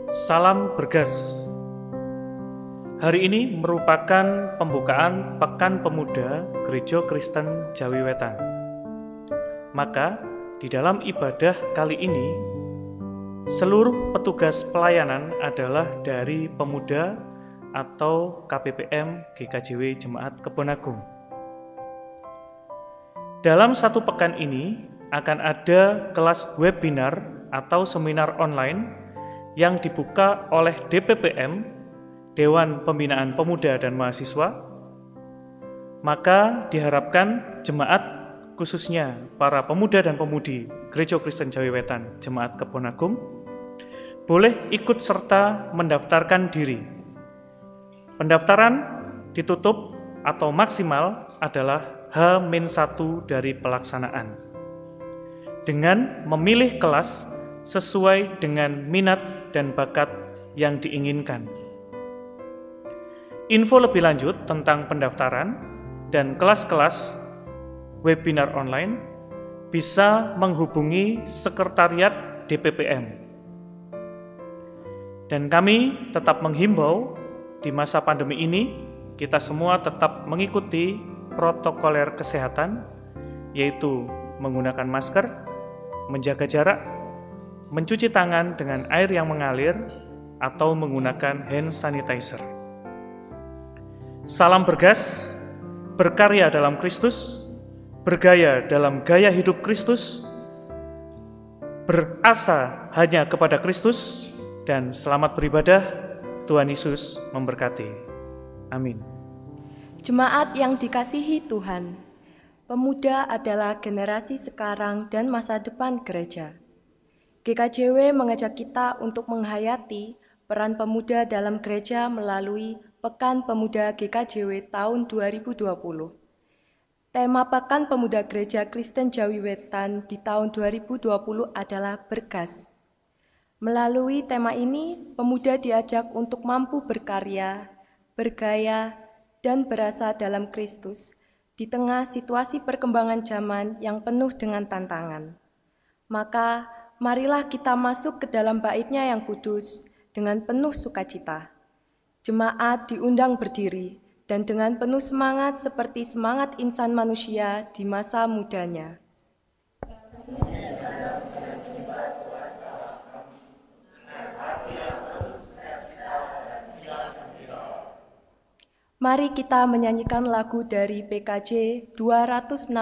Salam bergas. Hari ini merupakan pembukaan Pekan Pemuda Gereja Kristen Jawi Wetan. Maka, di dalam ibadah kali ini, seluruh petugas pelayanan adalah dari pemuda atau KPPM GKJW Jemaat Kebon Agung. Dalam satu pekan ini akan ada kelas webinar atau seminar online yang dibuka oleh DPPM, Dewan Pembinaan Pemuda dan Mahasiswa. Maka diharapkan jemaat, khususnya para pemuda dan pemudi Gereja Kristen Jawi Wetan Jemaat Kebon Agung, boleh ikut serta mendaftarkan diri. Pendaftaran ditutup atau maksimal adalah H-1 dari pelaksanaan, dengan memilih kelas sesuai dengan minat dan bakat yang diinginkan. Info lebih lanjut tentang pendaftaran dan kelas-kelas webinar online bisa menghubungi Sekretariat DPPM. Dan kami tetap menghimbau di masa pandemi ini kita semua tetap mengikuti protokoler kesehatan, yaitu menggunakan masker, menjaga jarak, mencuci tangan dengan air yang mengalir, atau menggunakan hand sanitizer. Salam bergas, berkarya dalam Kristus, bergaya dalam gaya hidup Kristus, berasa hanya kepada Kristus, dan selamat beribadah. Tuhan Yesus memberkati. Amin. Jemaat yang dikasihi Tuhan, pemuda adalah generasi sekarang dan masa depan gereja. GKJW mengajak kita untuk menghayati peran pemuda dalam gereja melalui Pekan Pemuda GKJW tahun 2020. Tema Pekan Pemuda Gereja Kristen Jawi Wetan di tahun 2020 adalah bergas. Melalui tema ini, pemuda diajak untuk mampu berkarya, bergaya, dan berasa dalam Kristus di tengah situasi perkembangan zaman yang penuh dengan tantangan. Maka, marilah kita masuk ke dalam bait-Nya yang kudus dengan penuh sukacita. Jemaat diundang berdiri dan dengan penuh semangat seperti semangat insan manusia di masa mudanya. Mari kita menyanyikan lagu dari PKJ 216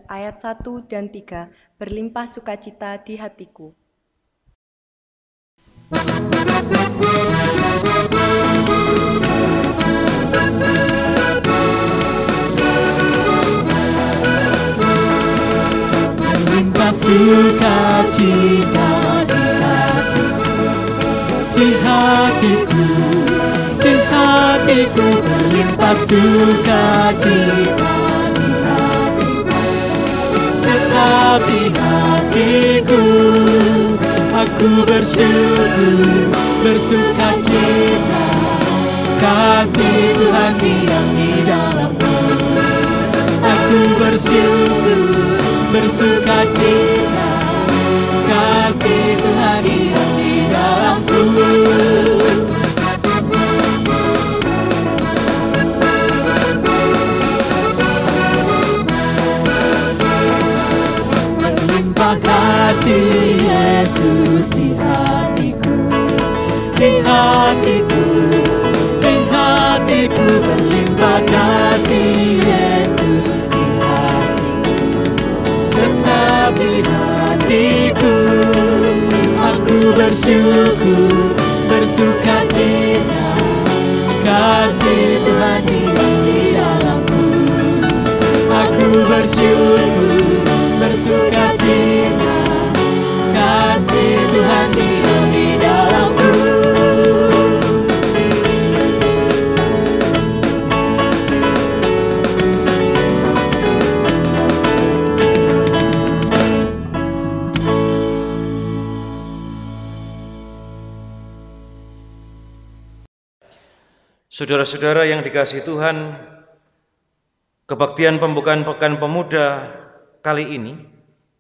ayat 1 dan 3, berlimpah sukacita di hatiku. Berlimpah sukacita di hatiku, di hatiku, berlimpah sukacita di hatiku. Tetap di hatiku, aku bersyukur, bersukacita, kasih Tuhan diam di dalamku. Aku bersyukur, bersukacita, kasih Tuhan diam di dalamku. Berlimpah kasih Yesus di hatiku, di hatiku, di hatiku, berlimpah kasih Yesus di hatiku. Tetap di hatiku, aku bersyukur, bersukacita, kasih Tuhan diam di dalamku. Aku bersyukur, bersukacita, kasih Tuhan diam di dalamku. Saudara-saudara yang dikasihi Tuhan, kebaktian pembukaan Pekan Pemuda kali ini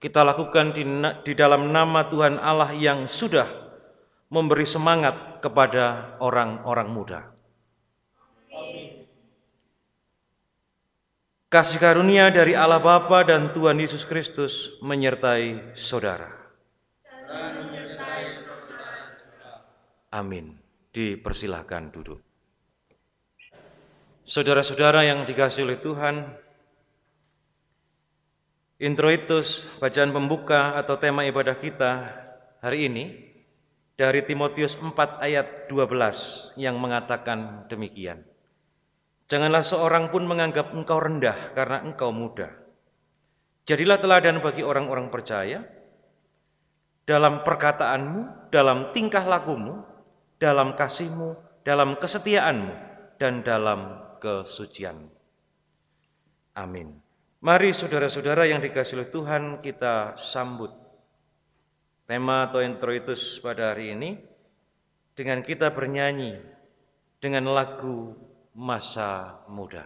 kita lakukan di dalam nama Tuhan Allah yang sudah memberi semangat kepada orang-orang muda. Kasih karunia dari Allah Bapa dan Tuhan Yesus Kristus menyertai saudara. Amin. Dipersilahkan duduk. Saudara-saudara yang dikasihi oleh Tuhan, introitus bacaan pembuka atau tema ibadah kita hari ini dari Timotius 4 ayat 12 yang mengatakan demikian. Janganlah seorang pun menganggap engkau rendah karena engkau muda. Jadilah teladan bagi orang-orang percaya dalam perkataanmu, dalam tingkah lakumu, dalam kasihmu, dalam kesetiaanmu, dan dalam kesucian. Amin. Mari saudara-saudara yang dikasihi oleh Tuhan, kita sambut tema atau introitus pada hari ini dengan kita bernyanyi dengan lagu Masa Muda.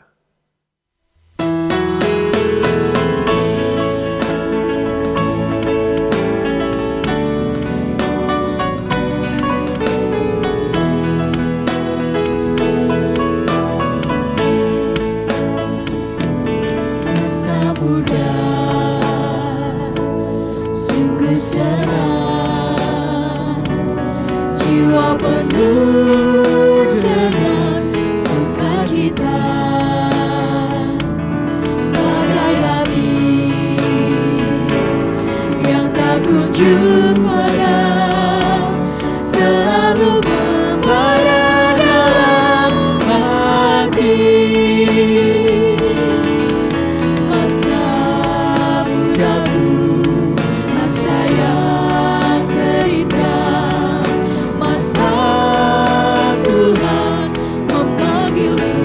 Masa muda sungguh seram, jiwa penuh dengan sukacita, bagai api yang tak kunjung padam, selalu membara dalam hati. Masa mudaku, masa yang terindah, masa Tuhan memanggilku.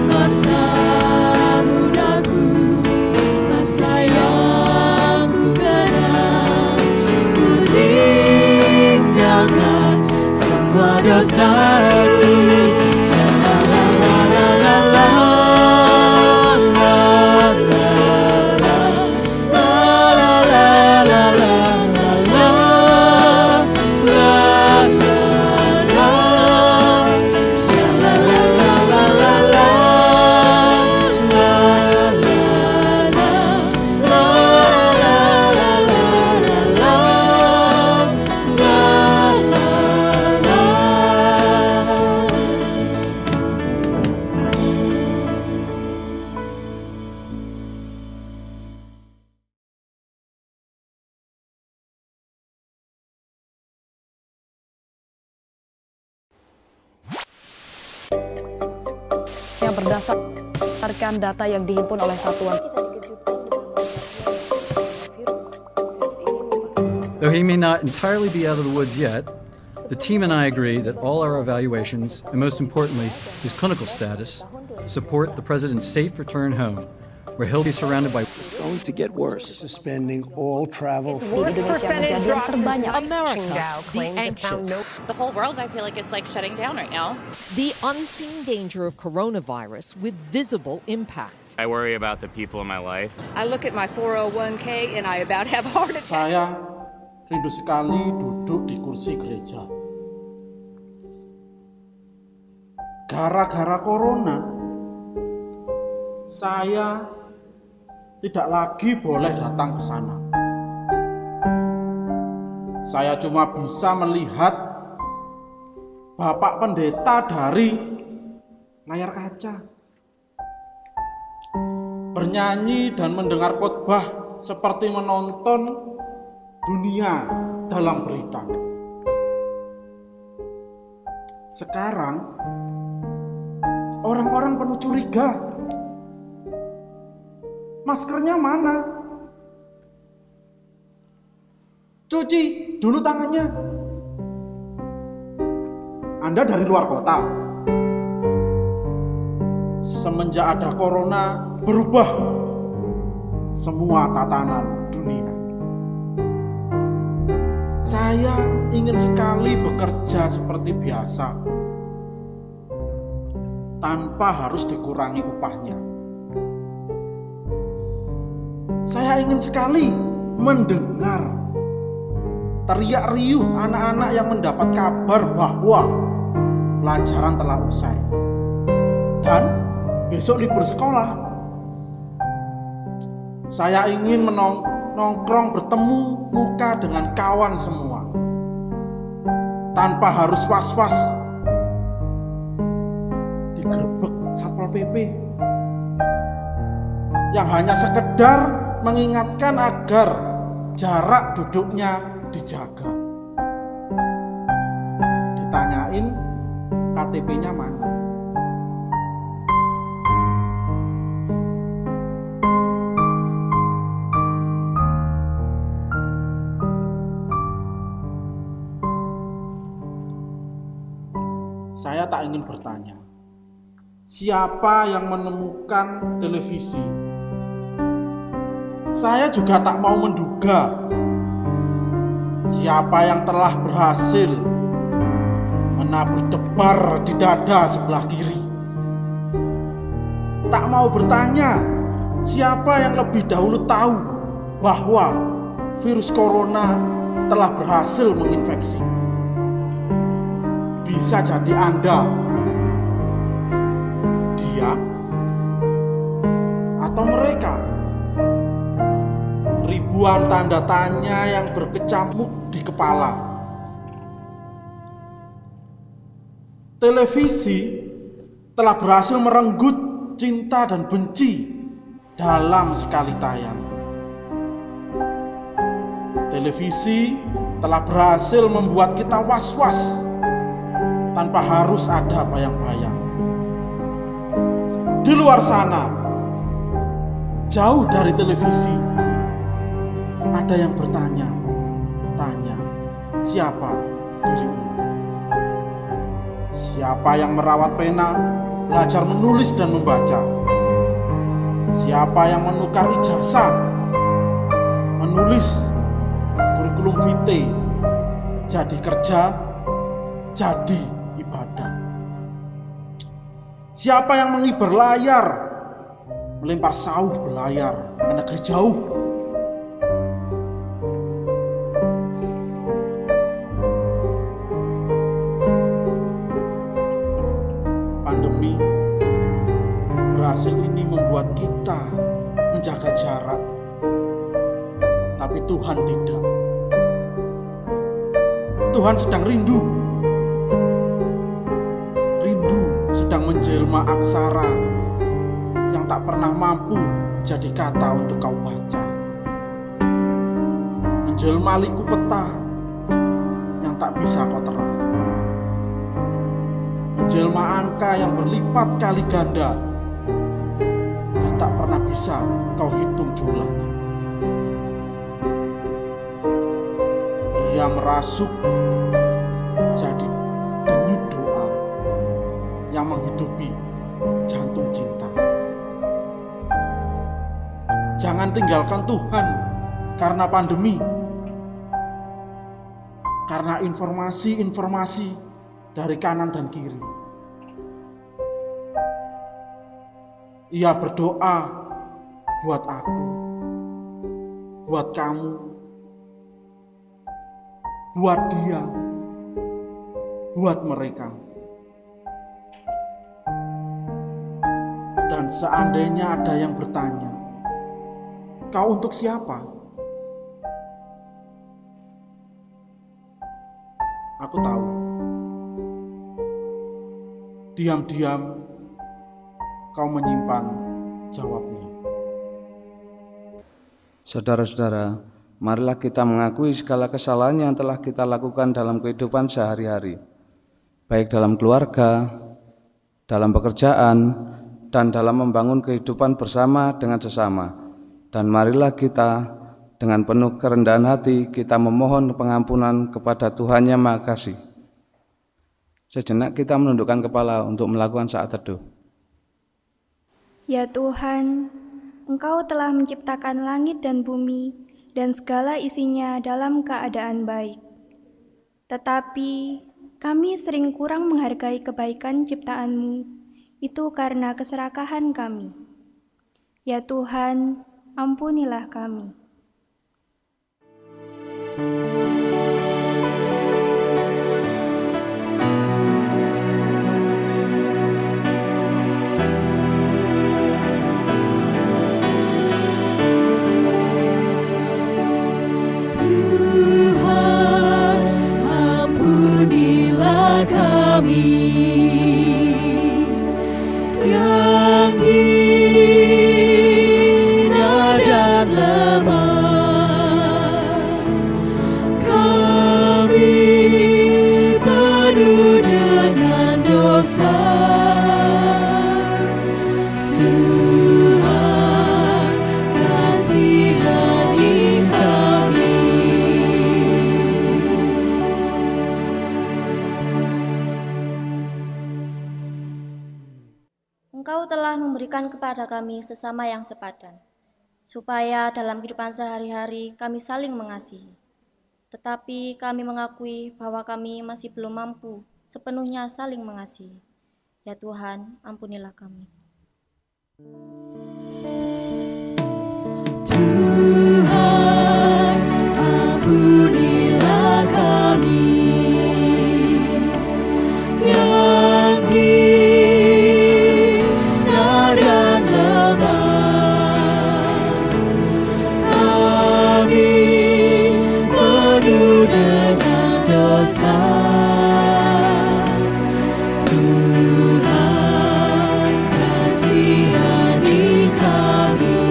Masa mudaku, masa yang ku kenal, ku tinggalkan semua dosaku. Yang berdasarkan data yang dihimpun oleh Satuan. Though he may not entirely be out of the woods yet, the team and I agree that all our evaluations, and most importantly, his clinical status, support the president's safe return home, where he'll be surrounded by... It's going to get worse. Suspending all travel. Worst percentage drop terbanyak. America, the anxious. The whole world, I feel like it's like shutting down right now. The unseen danger of coronavirus with visible impact. I worry about the people in my life. I look at my 401k and I about have a heart attack. Saya rindu sekali duduk di kursi gereja. Gara-gara corona, saya tidak lagi boleh datang ke sana. Saya cuma bisa melihat Bapak Pendeta dari layar kaca, bernyanyi dan mendengar khotbah seperti menonton dunia dalam berita. Sekarang orang-orang penuh curiga. Maskernya mana? Cuci dulu tangannya. Anda dari luar kota. Semenjak ada corona, berubah semua tatanan dunia. Saya ingin sekali bekerja seperti biasa, tanpa harus dikurangi upahnya. Saya ingin sekali mendengar teriak riuh anak-anak yang mendapat kabar bahwa pelajaran telah usai dan besok libur sekolah. Saya ingin nongkrong bertemu muka dengan kawan semua tanpa harus was-was digerebek Satpol PP yang hanya sekedar mengingatkan agar jarak duduknya dijaga. Ditanyain KTP-nya mana. Saya tak ingin bertanya, siapa yang menemukan televisi? Saya juga tak mau menduga siapa yang telah berhasil menabur debar di dada sebelah kiri. Tak mau bertanya siapa yang lebih dahulu tahu bahwa virus corona telah berhasil menginfeksi. Bisa jadi Anda, dia, atau mereka. Ribuan tanda tanya yang berkecamuk di kepala. Televisi telah berhasil merenggut cinta dan benci dalam sekali tayang. Televisi telah berhasil membuat kita was-was tanpa harus ada bayang-bayang. Di luar sana, jauh dari televisi, ada yang bertanya, siapa dirimu? Siapa yang merawat pena, belajar menulis dan membaca? Siapa yang menukar ijazah, menulis kurikulum vitae, jadi kerja, jadi ibadah? Siapa yang mengibar layar, melempar sauh berlayar ke negeri jauh? Pandemi berhasil ini membuat kita menjaga jarak, tapi Tuhan tidak. Tuhan sedang rindu sedang menjelma aksara yang tak pernah mampu jadi kata untuk kau baca. Menjelma liku peta yang tak bisa kau terang. Menjelma angka yang berlipat kali ganda dan tak pernah bisa kau hitung jumlahnya. Ia merasuk jadi denyut doa yang menghidupi jantung cinta. Jangan tinggalkan Tuhan karena pandemi, karena informasi-informasi dari kanan dan kiri. Ia berdoa buat aku, buat kamu, buat dia, buat mereka. Dan seandainya ada yang bertanya, kau untuk siapa? Aku tahu. Diam-diam kau menyimpan jawabnya. Saudara-saudara, marilah kita mengakui segala kesalahan yang telah kita lakukan dalam kehidupan sehari-hari, baik dalam keluarga, dalam pekerjaan, dan dalam membangun kehidupan bersama dengan sesama. Dan marilah kita dengan penuh kerendahan hati kita memohon pengampunan kepada Tuhan Yang Maha Kasih. Sejenak kita menundukkan kepala untuk melakukan saat teduh. Ya Tuhan, Engkau telah menciptakan langit dan bumi dan segala isinya dalam keadaan baik. Tetapi kami sering kurang menghargai kebaikan ciptaan-Mu. Itu karena keserakahan kami. Ya Tuhan, ampunilah kami. Ajarkan kepada kami sesama yang sepadan, supaya dalam kehidupan sehari-hari kami saling mengasihi. Tetapi kami mengakui bahwa kami masih belum mampu sepenuhnya saling mengasihi. Ya Tuhan, ampunilah kami. Tuhan, ampunilah kami yang hina dan lemah. Kami penuh dengan dosa. Tuhan, kasihani kami.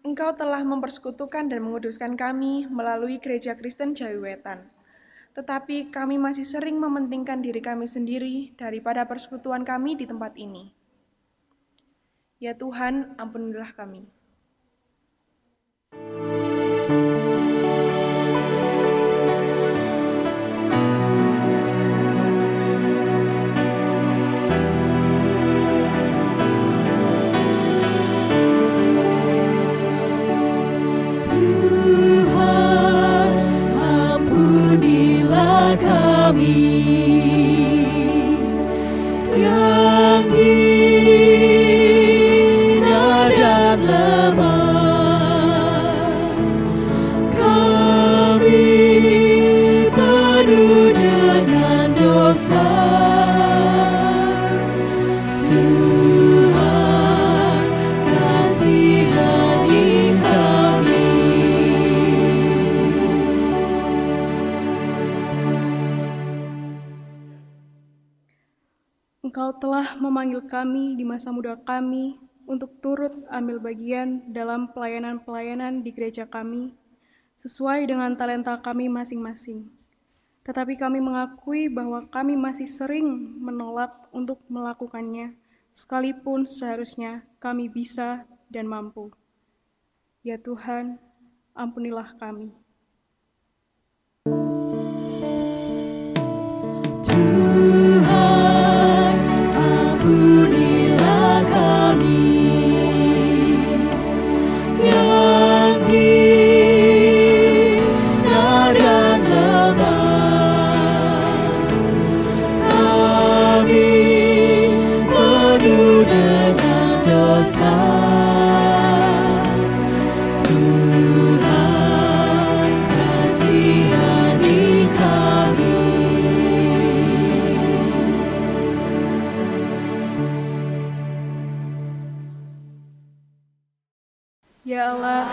Engkau telah mempersekutukan dan menguduskan kami melalui Gereja Kristen Jawi Wetan. Tetapi kami masih sering mementingkan diri kami sendiri daripada persekutuan kami di tempat ini. Ya Tuhan, ampunilah kami. Tuhan, ampunilah kami yang hina dan lemah. Kami penuh dengan dosa. Tuhan, kasihani kami. Engkau telah memanggil kami di masa muda kami untuk turut ambil bagian dalam pelayanan-pelayanan di gereja kami, sesuai dengan talenta kami masing-masing. Tetapi kami mengakui bahwa kami masih sering menolak untuk melakukannya, sekalipun seharusnya kami bisa dan mampu. Ya Tuhan, ampunilah kami. Tuhan, ampunilah kami yang hina dan lemah. Kami penuh dengan dosa. Tuhan, kasihani kami. Ya Allah,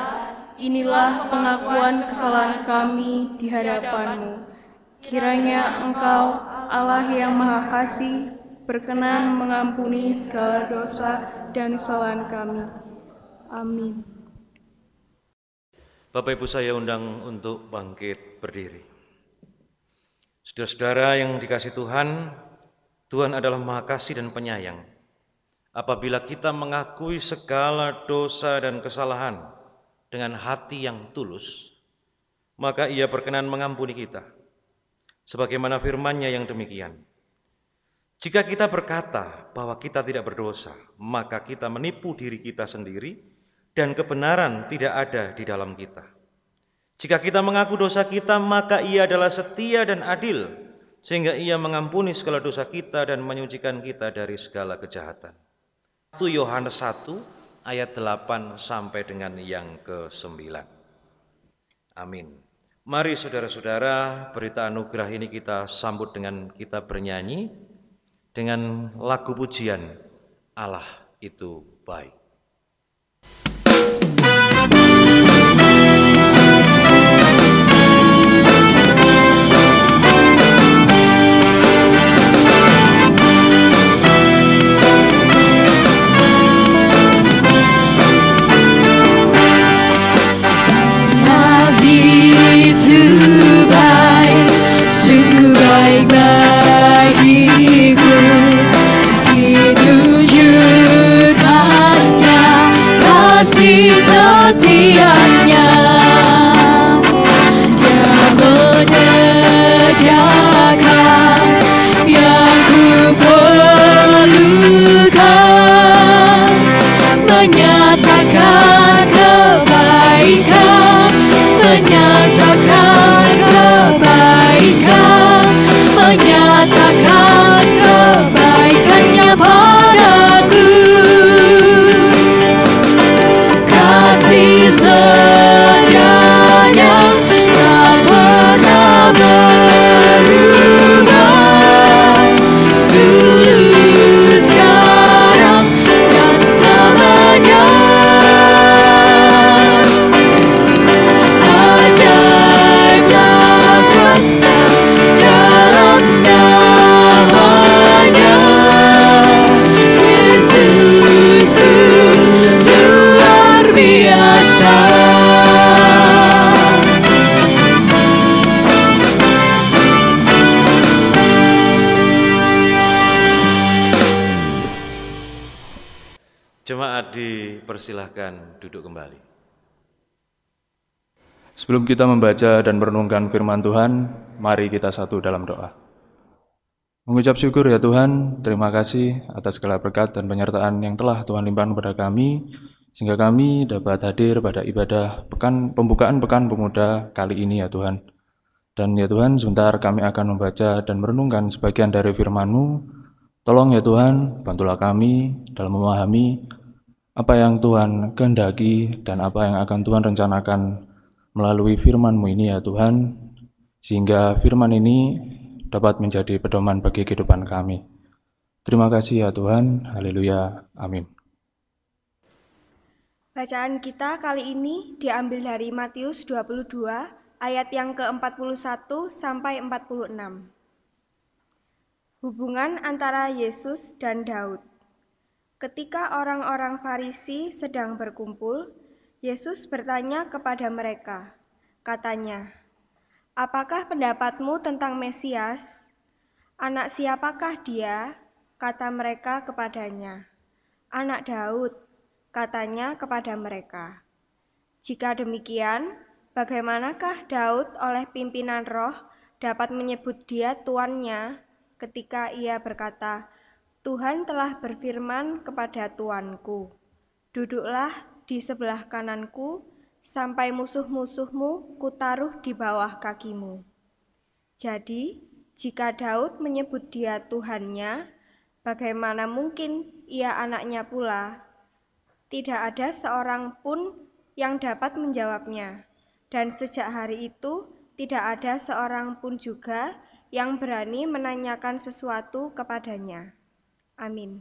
inilah pengakuan kesalahan kami di hadapan-Mu. Kiranya Engkau, Allah yang Maha Kasih, berkenan mengampuni segala dosa dan kesalahan kami. Amin. Bapak Ibu saya undang untuk bangkit berdiri. Saudara-saudara yang dikasihi Tuhan, Tuhan adalah Maha Kasih dan Penyayang. Apabila kita mengakui segala dosa dan kesalahan dengan hati yang tulus, maka Ia berkenan mengampuni kita. Sebagaimana firman-Nya yang demikian. Jika kita berkata bahwa kita tidak berdosa, maka kita menipu diri kita sendiri dan kebenaran tidak ada di dalam kita. Jika kita mengaku dosa kita, maka Ia adalah setia dan adil, sehingga Ia mengampuni segala dosa kita dan menyucikan kita dari segala kejahatan. 1 Yohanes 1 ayat 8 sampai dengan yang ke-9. Amin. Mari saudara-saudara, berita anugerah ini kita sambut dengan kita bernyanyi dengan lagu pujian Allah itu baik. Sungguh baik bagiku, ditunjukkan Jemaat dipersilahkan duduk kembali. Sebelum kita membaca dan merenungkan firman Tuhan, mari kita satu dalam doa. Mengucap syukur ya Tuhan, terima kasih atas segala berkat dan penyertaan yang telah Tuhan limpahkan kepada kami, sehingga kami dapat hadir pada ibadah pembukaan Pekan Pemuda kali ini ya Tuhan. Dan ya Tuhan, sebentar kami akan membaca dan merenungkan sebagian dari firman-Mu. Tolong ya Tuhan, bantulah kami dalam memahami apa yang Tuhan kehendaki dan apa yang akan Tuhan rencanakan melalui firman-Mu ini ya Tuhan, sehingga firman ini dapat menjadi pedoman bagi kehidupan kami. Terima kasih ya Tuhan, haleluya, amin. Bacaan kita kali ini diambil dari Matius 22 ayat yang ke-41 sampai 46. Hubungan antara Yesus dan Daud. Ketika orang-orang Farisi sedang berkumpul, Yesus bertanya kepada mereka. Katanya, "Apakah pendapatmu tentang Mesias? Anak siapakah dia?" Kata mereka kepadanya. "Anak Daud," katanya kepada mereka. Jika demikian, bagaimanakah Daud oleh pimpinan roh dapat menyebut dia tuannya ketika ia berkata, "Tuhan telah berfirman kepada Tuanku, duduklah di sebelah kananku, sampai musuh-musuhmu kutaruh di bawah kakimu." Jadi, jika Daud menyebut dia Tuhannya, bagaimana mungkin ia anaknya pula? Tidak ada seorang pun yang dapat menjawabnya, dan sejak hari itu tidak ada seorang pun juga yang berani menanyakan sesuatu kepadanya. Amin.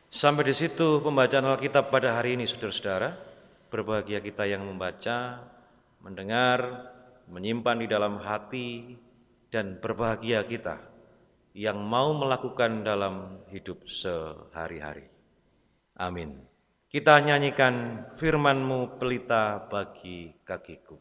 Sampai di situ pembacaan Alkitab pada hari ini, saudara-saudara. Berbahagia kita yang membaca, mendengar, menyimpan di dalam hati, dan berbahagia kita yang mau melakukan dalam hidup sehari-hari. Amin. Kita nyanyikan firman-Mu pelita bagi kakiku.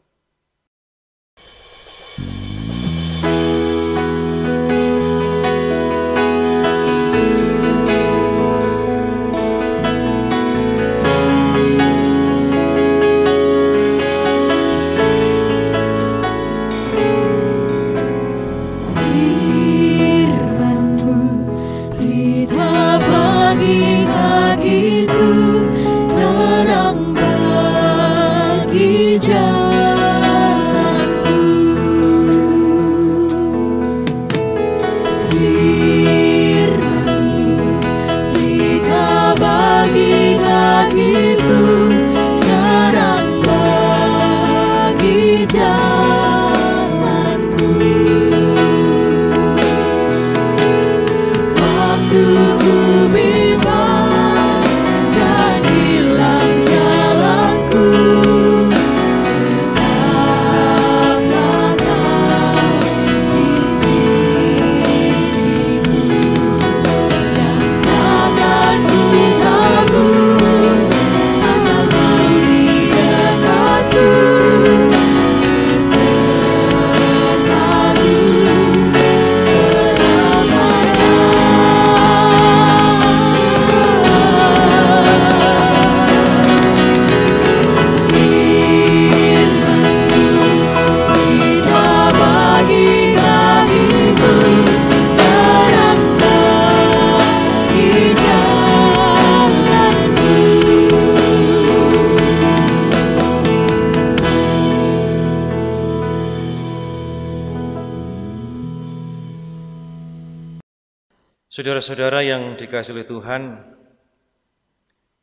Saudara-saudara yang dikasihi oleh Tuhan,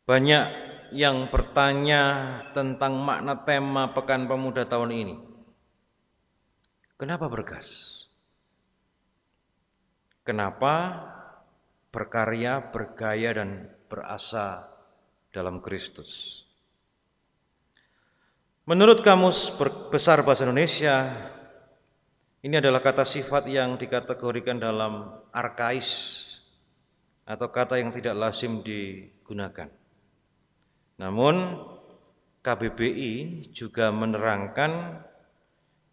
banyak yang bertanya tentang makna tema Pekan Pemuda tahun ini. Kenapa bergas? Kenapa berkarya, bergaya, dan berasa dalam Kristus? Menurut Kamus Besar Bahasa Indonesia, ini adalah kata sifat yang dikategorikan dalam arkais atau kata yang tidak lazim digunakan. Namun KBBI juga menerangkan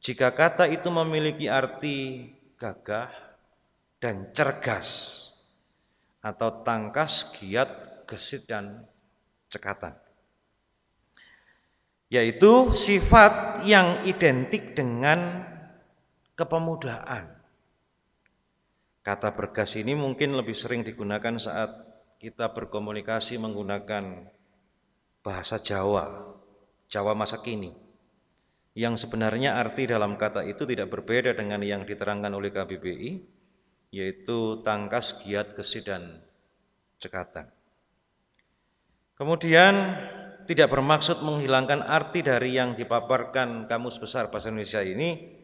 jika kata itu memiliki arti gagah dan cergas atau tangkas, giat, gesit dan cekatan. Yaitu sifat yang identik dengan kepemudaan. Kata bergas ini mungkin lebih sering digunakan saat kita berkomunikasi menggunakan bahasa Jawa, Jawa masa kini. Yang sebenarnya arti dalam kata itu tidak berbeda dengan yang diterangkan oleh KBBI, yaitu tangkas, giat, gesit, dan cekatan. Kemudian tidak bermaksud menghilangkan arti dari yang dipaparkan Kamus Besar Bahasa Indonesia ini.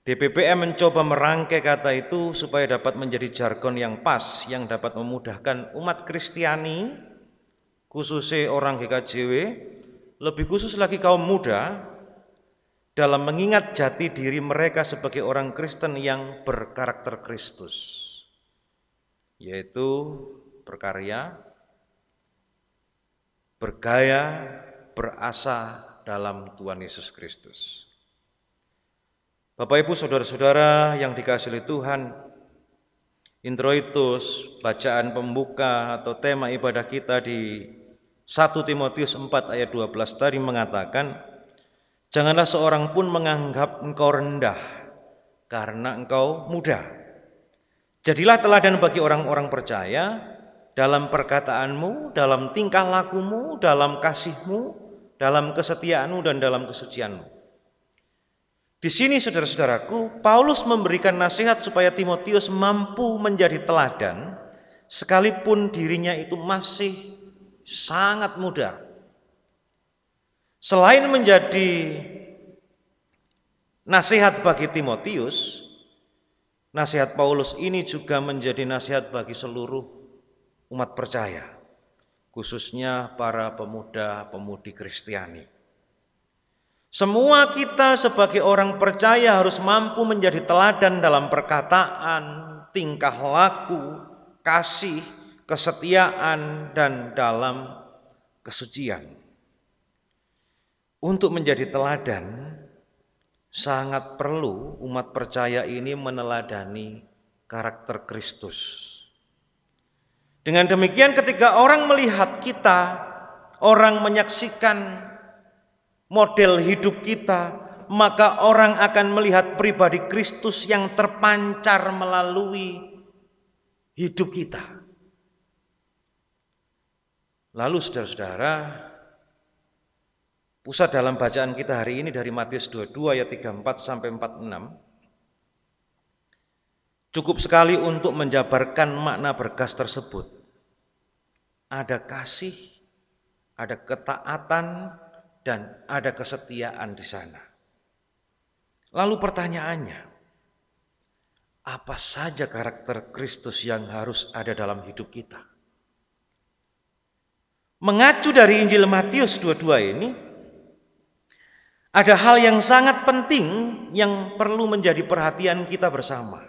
DPPM mencoba merangkai kata itu supaya dapat menjadi jargon yang pas, yang dapat memudahkan umat Kristiani, khususnya orang GKJW, lebih khusus lagi kaum muda, dalam mengingat jati diri mereka sebagai orang Kristen yang berkarakter Kristus, yaitu berkarya, bergaya, berasa dalam Tuhan Yesus Kristus. Bapak Ibu saudara-saudara yang dikasihi oleh Tuhan, introitus, bacaan pembuka atau tema ibadah kita di 1 Timotius 4 ayat 12 tadi mengatakan, janganlah seorang pun menganggap engkau rendah karena engkau muda. Jadilah teladan bagi orang-orang percaya dalam perkataanmu, dalam tingkah lakumu, dalam kasihmu, dalam kesetiaanmu, dan dalam kesucianmu. Di sini saudara-saudaraku, Paulus memberikan nasihat supaya Timotius mampu menjadi teladan sekalipun dirinya itu masih sangat muda. Selain menjadi nasihat bagi Timotius, nasihat Paulus ini juga menjadi nasihat bagi seluruh umat percaya, khususnya para pemuda-pemudi Kristiani. Semua kita sebagai orang percaya harus mampu menjadi teladan dalam perkataan, tingkah laku, kasih, kesetiaan, dan dalam kesucian. Untuk menjadi teladan, sangat perlu umat percaya ini meneladani karakter Kristus. Dengan demikian ketika orang melihat kita, orang menyaksikan model hidup kita, maka orang akan melihat pribadi Kristus yang terpancar melalui hidup kita. Lalu saudara-saudara, pusat dalam bacaan kita hari ini dari Matius 22 ayat 34 sampai 46. Cukup sekali untuk menjabarkan makna bergas tersebut. Ada kasih, ada ketaatan, dan ada kesetiaan di sana. Lalu pertanyaannya, apa saja karakter Kristus yang harus ada dalam hidup kita? Mengacu dari Injil Matius 22 ini, ada hal yang sangat penting yang perlu menjadi perhatian kita bersama.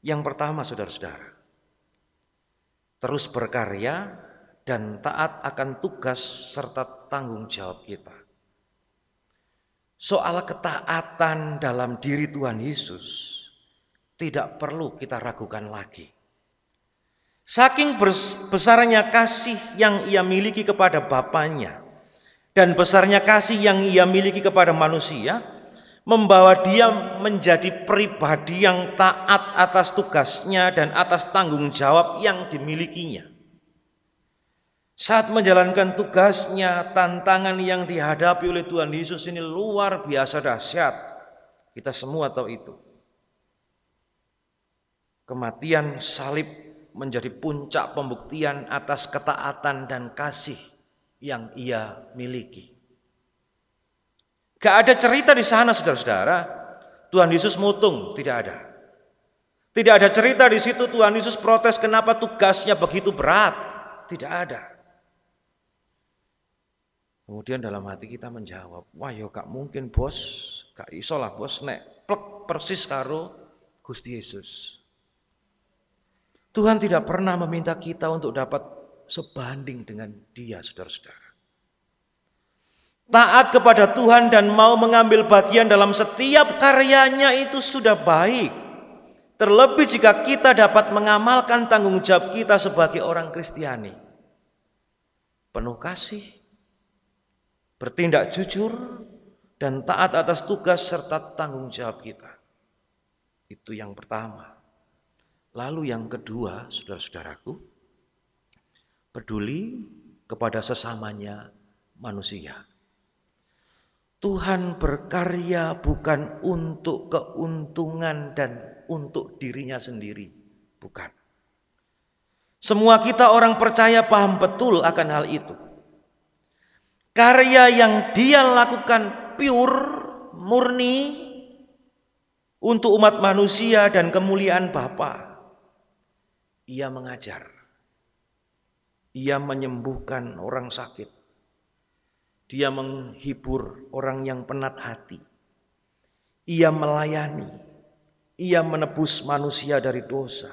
Yang pertama, saudara-saudara, terus berkarya dan taat akan tugas serta tanggung jawab kita. Soal ketaatan dalam diri Tuhan Yesus tidak perlu kita ragukan lagi. Saking besarnya kasih yang ia miliki kepada Bapaknya dan besarnya kasih yang ia miliki kepada manusia, membawa dia menjadi pribadi yang taat atas tugasnya dan atas tanggung jawab yang dimilikinya. Saat menjalankan tugasnya, tantangan yang dihadapi oleh Tuhan Yesus ini luar biasa dahsyat. Kita semua tahu itu. Kematian salib menjadi puncak pembuktian atas ketaatan dan kasih yang ia miliki. Gak ada cerita di sana, saudara-saudara, Tuhan Yesus mutung, tidak ada. Tidak ada cerita di situ Tuhan Yesus protes kenapa tugasnya begitu berat, tidak ada. Kemudian dalam hati kita menjawab, wah yo gak mungkin bos, gak iso lah bos nek plek persis karo Gusti Yesus. Tuhan tidak pernah meminta kita untuk dapat sebanding dengan Dia, saudara-saudara. Taat kepada Tuhan dan mau mengambil bagian dalam setiap karyanya itu sudah baik. Terlebih jika kita dapat mengamalkan tanggung jawab kita sebagai orang Kristiani. penuh kasih, bertindak jujur, dan taat atas tugas serta tanggung jawab kita. Itu yang pertama. Lalu yang kedua, saudara-saudaraku, peduli kepada sesamanya manusia. Tuhan berkarya bukan untuk keuntungan dan untuk dirinya sendiri, bukan. Semua kita orang percaya paham betul akan hal itu. Karya yang dia lakukan pure, murni untuk umat manusia dan kemuliaan Bapa. Ia mengajar, ia menyembuhkan orang sakit, dia menghibur orang yang penat hati, ia melayani, ia menebus manusia dari dosa,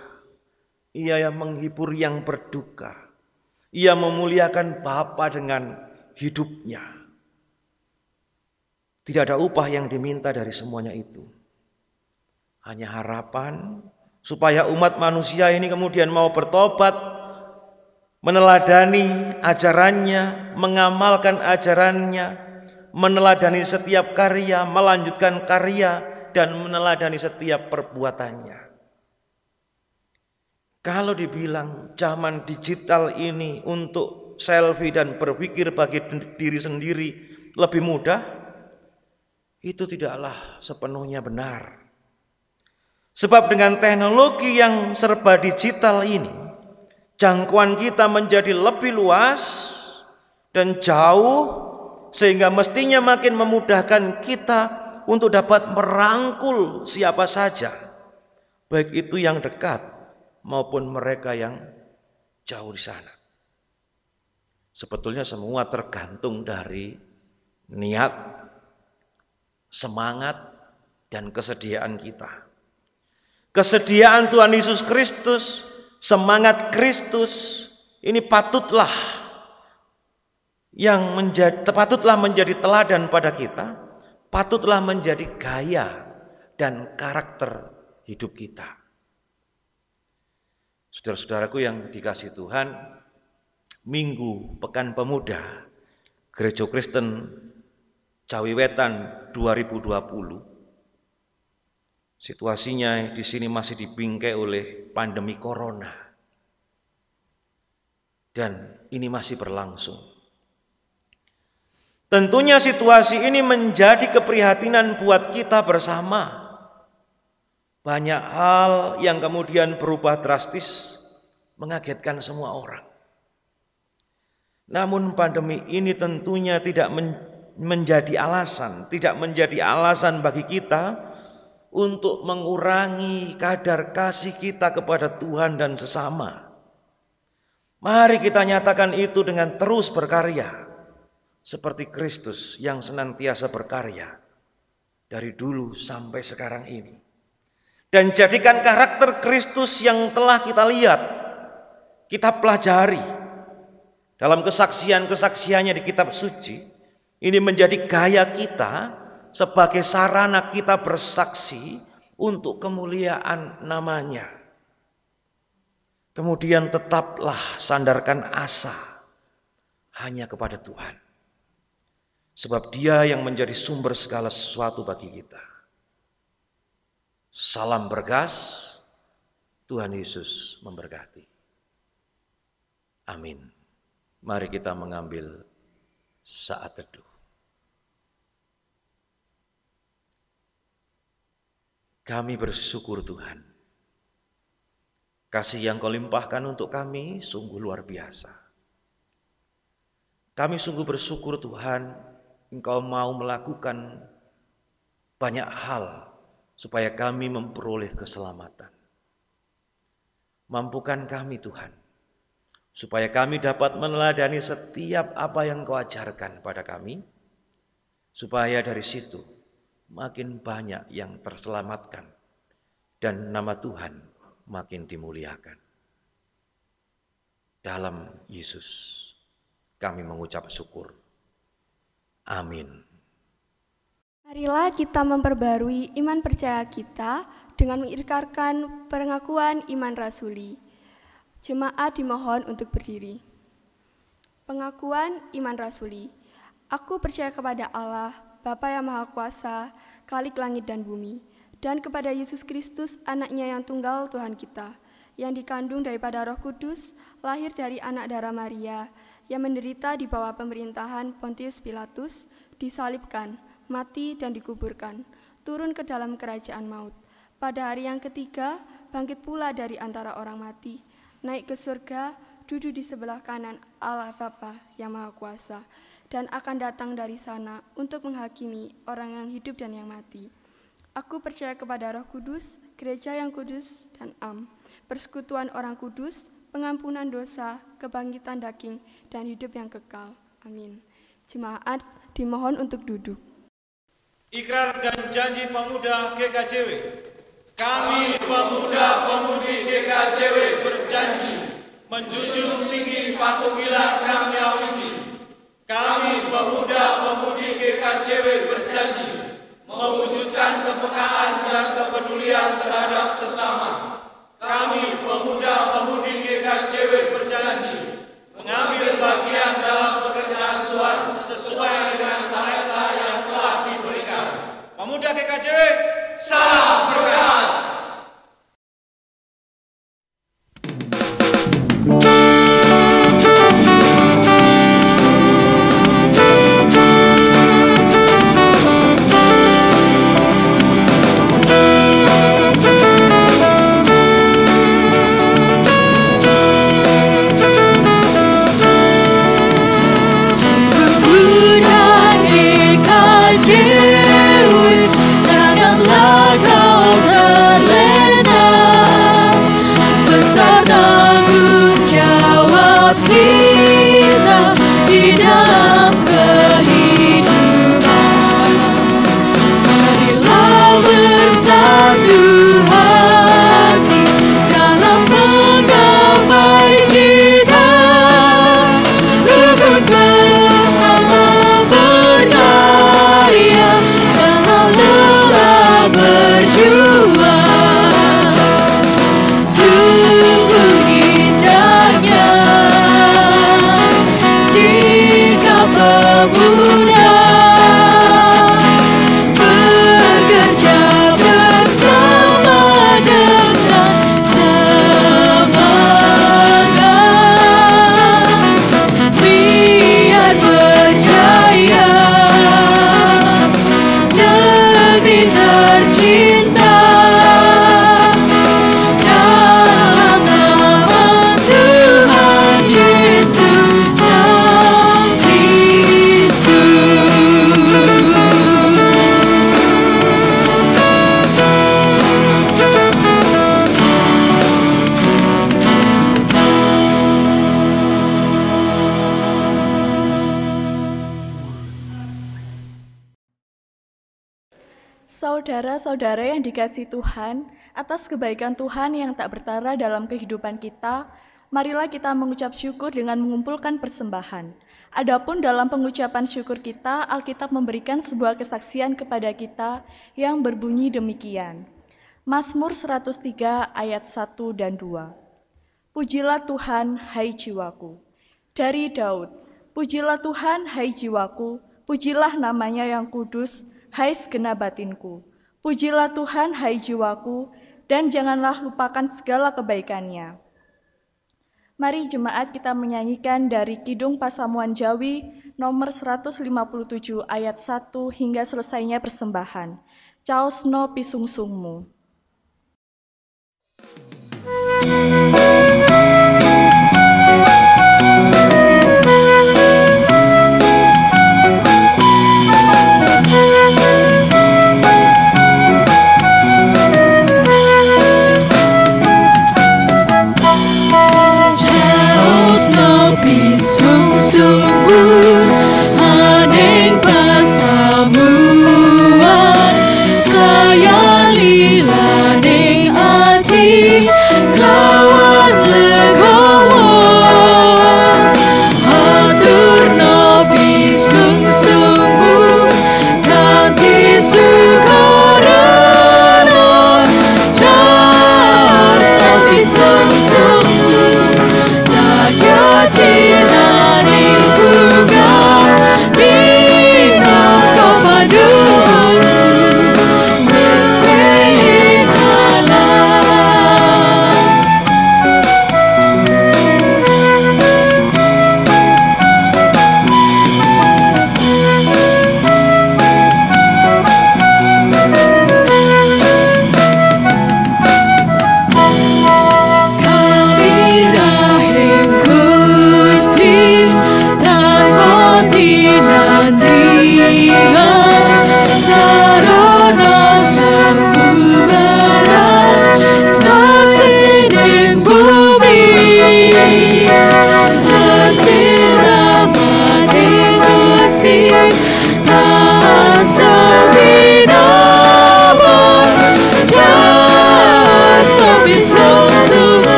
ia yang menghibur yang berduka, ia memuliakan Bapa dengan hidupnya. Tidak ada upah yang diminta dari semuanya itu. Hanya harapan supaya umat manusia ini kemudian mau bertobat, meneladani ajarannya, mengamalkan ajarannya, meneladani setiap karya, melanjutkan karya, dan meneladani setiap perbuatannya. Kalau dibilang zaman digital ini untuk selfie dan berpikir bagi diri sendiri lebih mudah, itu tidaklah sepenuhnya benar. Sebab dengan teknologi yang serba digital ini, jangkauan kita menjadi lebih luas dan jauh, sehingga mestinya makin memudahkan kita untuk dapat merangkul siapa saja, baik itu yang dekat maupun mereka yang jauh di sana. Sebetulnya semua tergantung dari niat, semangat, dan kesediaan kita. Kesediaan Tuhan Yesus Kristus, semangat Kristus, ini patutlah menjadi teladan pada kita, patutlah menjadi gaya dan karakter hidup kita. Saudara-saudaraku yang dikasihi Tuhan, Minggu Pekan Pemuda Gereja Kristen Jawi Wetan 2020, situasinya di sini masih dibingkai oleh pandemi corona. Dan ini masih berlangsung. Tentunya situasi ini menjadi keprihatinan buat kita bersama. Banyak hal yang kemudian berubah drastis, mengagetkan semua orang. Namun pandemi ini tentunya tidak menjadi alasan bagi kita untuk mengurangi kadar kasih kita kepada Tuhan dan sesama. Mari kita nyatakan itu dengan terus berkarya, seperti Kristus yang senantiasa berkarya dari dulu sampai sekarang ini. Dan jadikan karakter Kristus yang telah kita lihat, kita pelajari dalam kesaksian-kesaksiannya di kitab suci, ini menjadi gaya kita sebagai sarana kita bersaksi untuk kemuliaan namanya. Kemudian tetaplah sandarkan asa hanya kepada Tuhan. Sebab Dia yang menjadi sumber segala sesuatu bagi kita. Salam bergas, Tuhan Yesus memberkati. Amin. Mari kita mengambil saat teduh. Kami bersyukur Tuhan, kasih yang Kau limpahkan untuk kami sungguh luar biasa. Kami sungguh bersyukur Tuhan, Engkau mau melakukan banyak hal supaya kami memperoleh keselamatan. Mampukan kami Tuhan, supaya kami dapat meneladani setiap apa yang Kau ajarkan pada kami, supaya dari situ makin banyak yang terselamatkan dan nama Tuhan makin dimuliakan. Dalam Yesus kami mengucap syukur. Amin. Marilah kita memperbarui iman percaya kita dengan mengikrarkan pengakuan iman rasuli. Jemaat dimohon untuk berdiri. Pengakuan iman rasuli. Aku percaya kepada Allah, Bapa yang Maha Kuasa, Khalik langit dan bumi, dan kepada Yesus Kristus, anaknya yang tunggal Tuhan kita, yang dikandung daripada Roh Kudus, lahir dari anak darah Maria, yang menderita di bawah pemerintahan Pontius Pilatus, disalibkan, mati dan dikuburkan, turun ke dalam kerajaan maut. Pada hari yang ketiga, bangkit pula dari antara orang mati, naik ke surga, duduk di sebelah kanan Allah Bapa yang Maha Kuasa, dan akan datang dari sana untuk menghakimi orang yang hidup dan yang mati. Aku percaya kepada Roh Kudus, gereja yang kudus dan am, persekutuan orang kudus, pengampunan dosa, kebangkitan daging, dan hidup yang kekal. Amin. Jemaat dimohon untuk duduk. Ikrar dan janji pemuda GKJW. Kami pemuda-pemudi GKJW berjanji menjunjung tinggi patuhilah Kang Yawiji. Kami pemuda-pemudi GKJW berjanji mewujudkan kepekaan dan kepedulian terhadap sesama. Kami pemuda-pemudi GKJW berjanji mengambil bagian dalam pekerjaan Tuhan sesuai dengan talenta yang telah diberikan. Pemuda GKJW, salam berkas. Janganlah kau terlena, besar tanggung jawab kita di dalam kehidupan. Marilah bersatu hati dalam menggapai cita, rukun bersama berkarya dalam lelah berjuang. Sungguh indahnya jika pemuda bekerja bersama dengan semangat, biar berjaya negeri tercinta. Dalam nama Tuhan Yesus Sang Saudara-saudara yang dikasihi Tuhan, atas kebaikan Tuhan yang tak bertara dalam kehidupan kita, marilah kita mengucap syukur dengan mengumpulkan persembahan. Adapun dalam pengucapan syukur kita, Alkitab memberikan sebuah kesaksian kepada kita yang berbunyi demikian. Mazmur 103 ayat 1 dan 2. Pujilah Tuhan, hai jiwaku. Dari Daud, pujilah Tuhan, hai jiwaku, pujilah namanya yang kudus, hai segenap batinku. Pujilah Tuhan, hai jiwaku, dan janganlah lupakan segala kebaikannya. Mari jemaat kita menyanyikan dari Kidung Pasamuan Jawi nomor 157 ayat 1 hingga selesainya persembahan. Caosno pisungsungmu. Sungguh haneng pasamuan kaya lilaning ati kau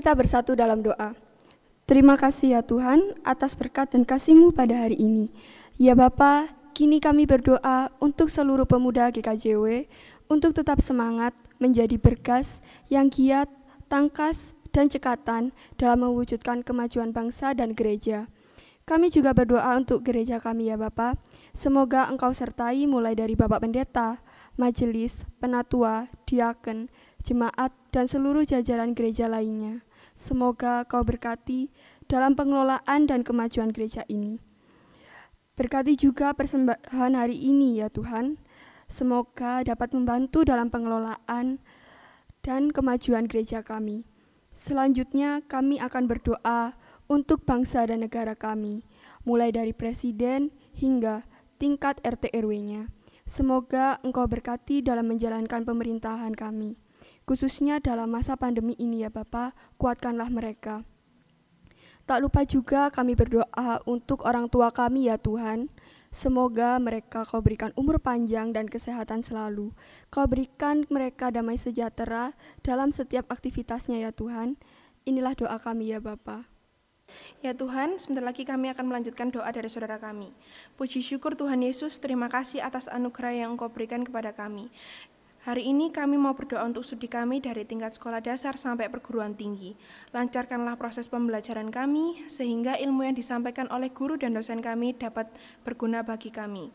kita bersatu dalam doa. Terima kasih ya Tuhan atas berkat dan kasih-Mu pada hari ini. Ya Bapa, kini kami berdoa untuk seluruh pemuda GKJW untuk tetap semangat menjadi bergas yang giat, tangkas, dan cekatan dalam mewujudkan kemajuan bangsa dan gereja. Kami juga berdoa untuk gereja kami ya Bapa. Semoga Engkau sertai mulai dari Bapak Pendeta, majelis, penatua, diaken, jemaat, dan seluruh jajaran gereja lainnya. Semoga Kau berkati dalam pengelolaan dan kemajuan gereja ini. Berkati juga persembahan hari ini ya Tuhan. Semoga dapat membantu dalam pengelolaan dan kemajuan gereja kami. Selanjutnya kami akan berdoa untuk bangsa dan negara kami, mulai dari presiden hingga tingkat RT RW-nya. Semoga Engkau berkati dalam menjalankan pemerintahan kami, khususnya dalam masa pandemi ini ya Bapa, kuatkanlah mereka. Tak lupa juga kami berdoa untuk orang tua kami ya Tuhan. Semoga mereka Kau berikan umur panjang dan kesehatan selalu. Kau berikan mereka damai sejahtera dalam setiap aktivitasnya ya Tuhan. Inilah doa kami ya Bapa. Ya Tuhan, sebentar lagi kami akan melanjutkan doa dari saudara kami. Puji syukur Tuhan Yesus, terima kasih atas anugerah yang Engkau berikan kepada kami. Hari ini kami mau berdoa untuk studi kami dari tingkat sekolah dasar sampai perguruan tinggi. Lancarkanlah proses pembelajaran kami, sehingga ilmu yang disampaikan oleh guru dan dosen kami dapat berguna bagi kami.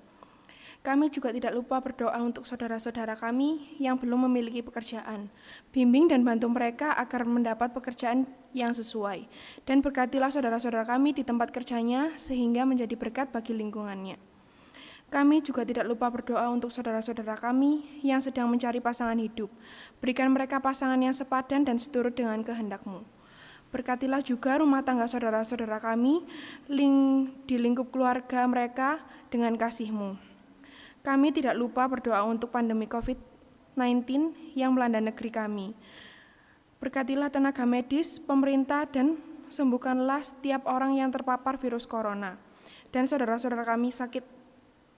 Kami juga tidak lupa berdoa untuk saudara-saudara kami yang belum memiliki pekerjaan. Bimbing dan bantu mereka agar mendapat pekerjaan yang sesuai. Dan berkatilah saudara-saudara kami di tempat kerjanya sehingga menjadi berkat bagi lingkungannya. Kami juga tidak lupa berdoa untuk saudara-saudara kami yang sedang mencari pasangan hidup. Berikan mereka pasangan yang sepadan dan seturut dengan kehendak-Mu. Berkatilah juga rumah tangga saudara-saudara kami di lingkup keluarga mereka dengan kasih-Mu. Kami tidak lupa berdoa untuk pandemi COVID-19 yang melanda negeri kami. Berkatilah tenaga medis, pemerintah, dan sembuhkanlah setiap orang yang terpapar virus corona dan saudara-saudara kami sakit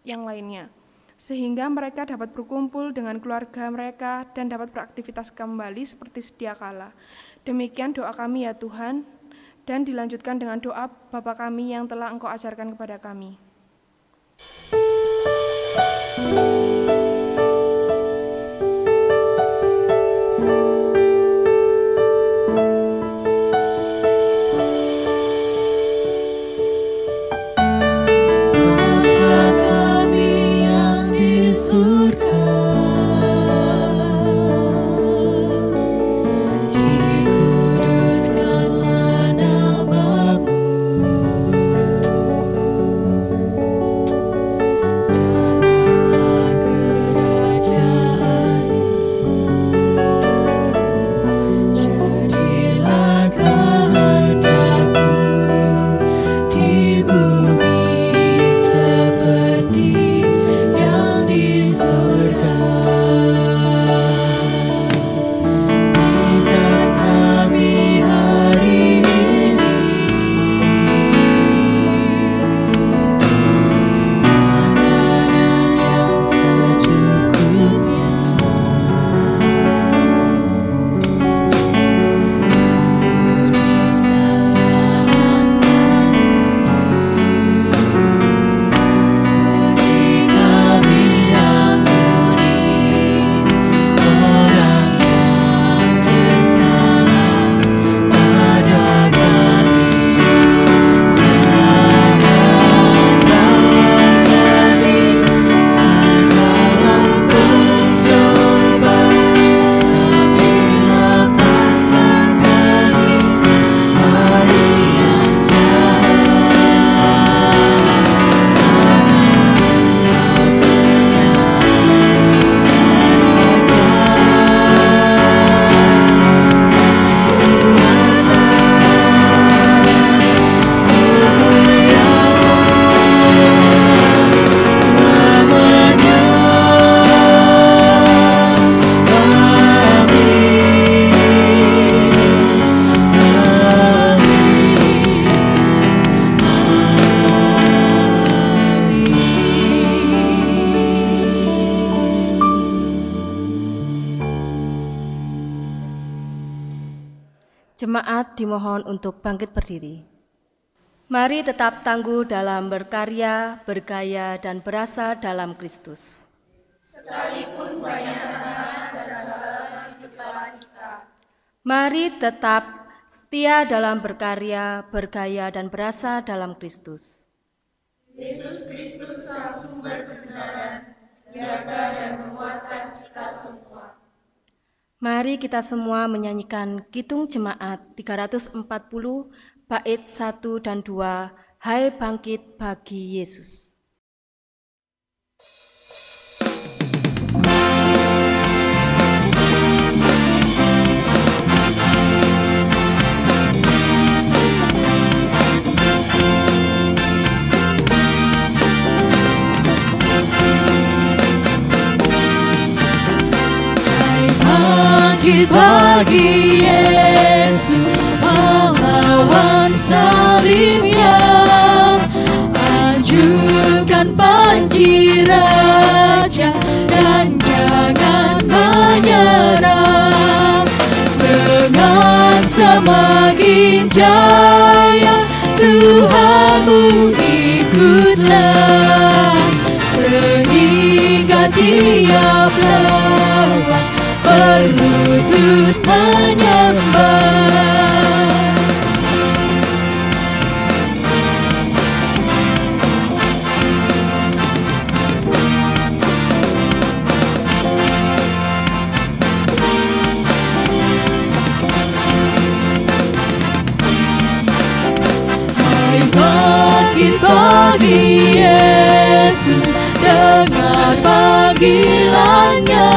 yang lainnya, sehingga mereka dapat berkumpul dengan keluarga mereka dan dapat beraktivitas kembali seperti sedia kala. Demikian doa kami ya Tuhan, dan dilanjutkan dengan doa Bapa kami yang telah Engkau ajarkan kepada kami. Dikuduskanlah namamu, jemaat dimohon untuk bangkit berdiri. Mari tetap tangguh dalam berkarya, bergaya, dan berasa dalam Kristus. Sekalipun banyak tantangan dan halangan di depan kita. Mari tetap setia dalam berkarya, bergaya, dan berasa dalam Kristus. Yesus Kristus sang sumber kebenaran, jaga dan menguatkan kita semua. Mari kita semua menyanyikan Kidung Jemaat 340 bait 1 dan 2, Hai bangkit bagi Yesus. Bangkit bagi Yesus, pahlawan salibnya, anjurkan banjir raja dan jangan menyerah. Dengan semakin jaya Tuhanmu ikutlah, sehingga tiap lawan berlutut menyembah. Hai bangkit bagi Yesus, dengar panggilannya.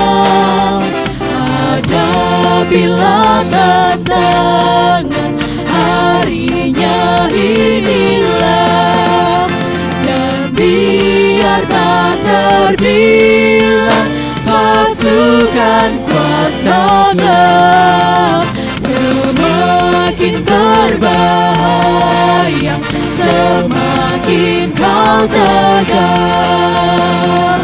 Hadapilah tantangan, harinya inilah, dan biar tak terbilang pasukan kuasa gelap. Semakin berbahaya, semakin kau tegak.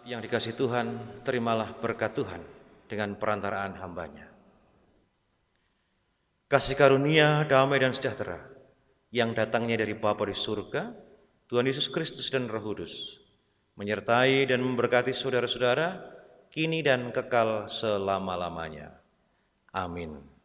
Yang dikasihi Tuhan, terimalah berkat Tuhan dengan perantaraan hamba-Nya. Kasih karunia, damai dan sejahtera yang datangnya dari Bapa di surga, Tuhan Yesus Kristus dan Roh Kudus, menyertai dan memberkati saudara-saudara kini dan kekal selama-lamanya. Amin.